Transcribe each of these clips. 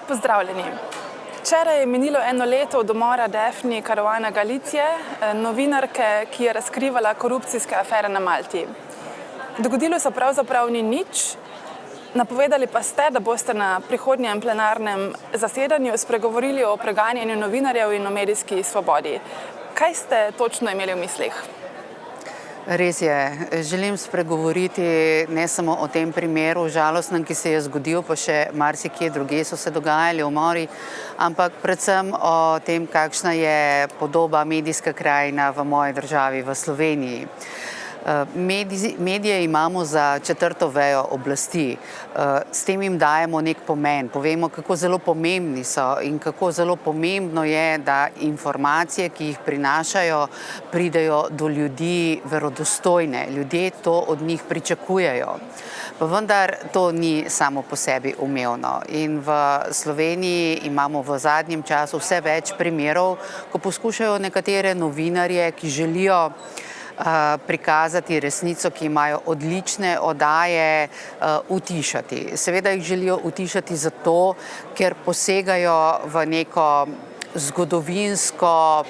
Pozdravljeni. Včeraj je minilo 1 leto od umora Daphne Caruana Galicije, novinarke, ki je razkrivala korupcijske afere na Malti. Dogodilo se pravzaprav ni nič, napovedali pa ste, da boste na prihodnjem plenarnem zasedanju spregovorili o preganjanju novinarjev in o medijski svobodi. Kaj ste točno imeli v mislih? Res je. Želim spregovoriti ne samo o tem primeru žalostnem, ki se je zgodil, pa še marsikje drugje so se dogajali umori, ampak predvsem o tem, kakšna je podoba medijska krajina v moji državi, v Sloveniji. Medije imamo za četrto vejo oblasti, s tem jim dajemo nek pomen, povemo, kako zelo pomembni so in kako zelo pomembno je, da informacije, ki jih prinašajo, pridejo do ljudi verodostojne. Ljudje to od njih pričakujejo. Pa vendar to ni samo po sebi umevno. In v Sloveniji imamo v zadnjem času vse več primerov, ko poskušajo nekatere novinarje, ki želijo prikazati resnico, ki imajo odlične oddaje, utišati. Seveda jih želijo utišati zato, ker posegajo v neko zgodovinsko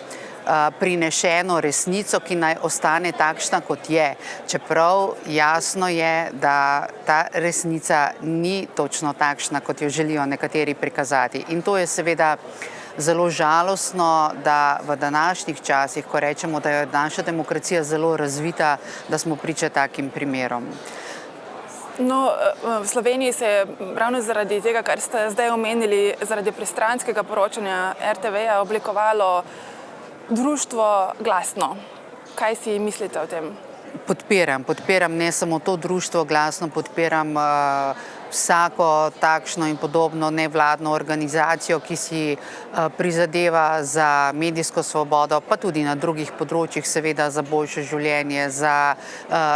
prinešeno resnico, ki naj ostane takšna, kot je. Čeprav jasno je, da ta resnica ni točno takšna, kot jo želijo nekateri prikazati. In to je seveda zelo žalostno, da v današnjih časih, ko rečemo, da je naša demokracija zelo razvita, da smo priča takim primerom. No, v Sloveniji se je ravno zaradi tega, kar ste zdaj omenili, zaradi pristranskega poročanja RTV-ja oblikovalo društvo Glasno. Kaj si mislite o tem? Podpiram ne samo to društvo Glasno, podpiram vsako takšno in podobno nevladno organizacijo, ki si prizadeva za medijsko svobodo, pa tudi na drugih področjih, seveda za boljše življenje, za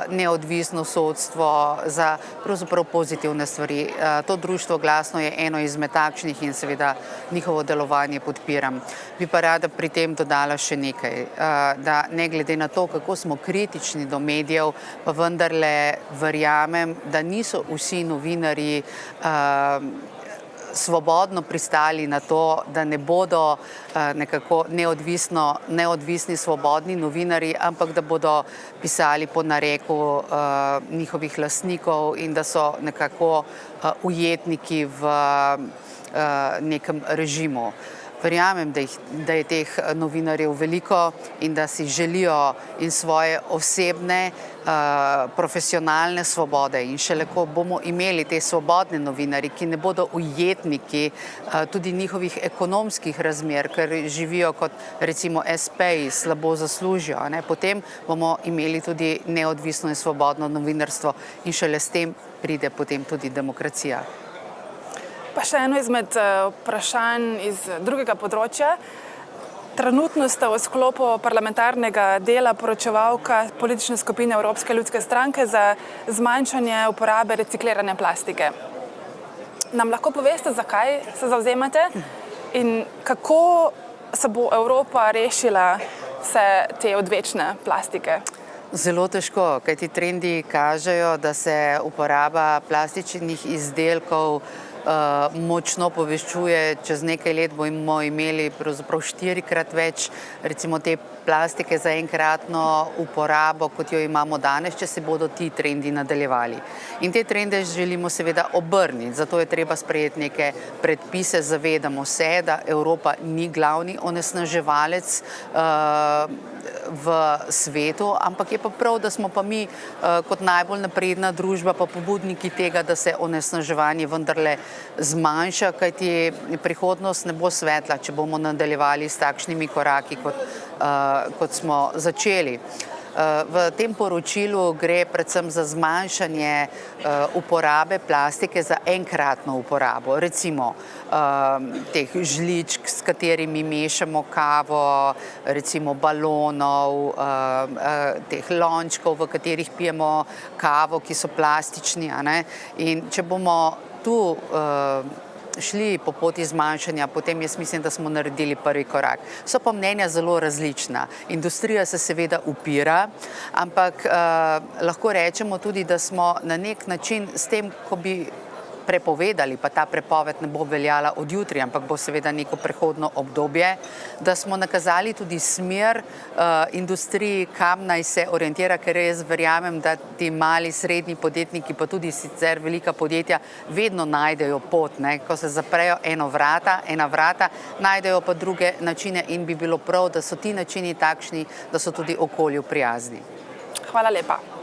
neodvisno sodstvo, za pravzaprav pozitivne stvari. To društvo Glasno je eno izmed takšnih in seveda njihovo delovanje podpiram. Bi pa rada pri tem dodala še nekaj, da ne glede na to, kako smo kritični do medijev, pa vendarle verjamem, da niso vsi novinarji svobodno pristali na to, da ne bodo nekako neodvisni svobodni novinarji, ampak da bodo pisali po nareku njihovih lastnikov in da so nekako ujetniki v nekem režimu. Verjamem, da je teh novinarjev veliko in da si želijo in svoje osebne, profesionalne svobode. In šele ko bomo imeli te svobodne novinarje, ki ne bodo ujetniki tudi njihovih ekonomskih razmer, ker živijo kot recimo espeji, slabo zaslužijo, potem bomo imeli tudi neodvisno in svobodno novinarstvo in šele s tem pride potem tudi demokracija. Pa še eno izmed vprašanj iz drugega področja. Trenutno ste v sklopu parlamentarnega dela poročevalka politične skupine Evropske ljudske stranke za zmanjšanje uporabe reciklirane plastike. Nam lahko poveste, zakaj se zavzemate in kako se bo Evropa rešila vse te odvečne plastike? Zelo težko, kajti trendi kažejo, da se uporaba plastičnih izdelkov močno povečuje. Čez nekaj let bomo imeli pravzaprav 4-krat več recimo te plastike za enkratno uporabo, kot jo imamo danes, če se bodo ti trendi nadaljevali. In te trende želimo seveda obrniti, zato je treba sprejeti neke predpise. Zavedamo se, da Evropa ni glavni onesnaževalec v svetu, ampak je pa prav, da smo pa mi kot najbolj napredna družba pa pobudniki tega, da se onesnaževanje vendarle zmanjša, kajti prihodnost ne bo svetla, če bomo nadaljevali s takšnimi koraki, kot smo začeli. V tem poročilu gre predvsem za zmanjšanje uporabe plastike za enkratno uporabo. Recimo teh žličk, s katerimi mešamo kavo, recimo balonov, teh lončkov, v katerih pijemo kavo, ki so plastični. In če bomo tu šli po poti zmanjšanja, potem jaz mislim, da smo naredili prvi korak. So pa mnenja zelo različna. Industrija se seveda upira, ampak lahko rečemo tudi, da smo na nek način s tem, ko bi prepovedali, pa ta prepoved ne bo veljala od jutri, ampak bo seveda neko prehodno obdobje, da smo nakazali tudi smer industriji, kam naj se orientira, ker jaz verjamem, da ti mali, srednji podjetniki, pa tudi sicer velika podjetja, vedno najdejo pot, ne? Ko se zaprejo ena vrata, najdejo pa druge načine in bi bilo prav, da so ti načini takšni, da so tudi okolju prijazni. Hvala lepa.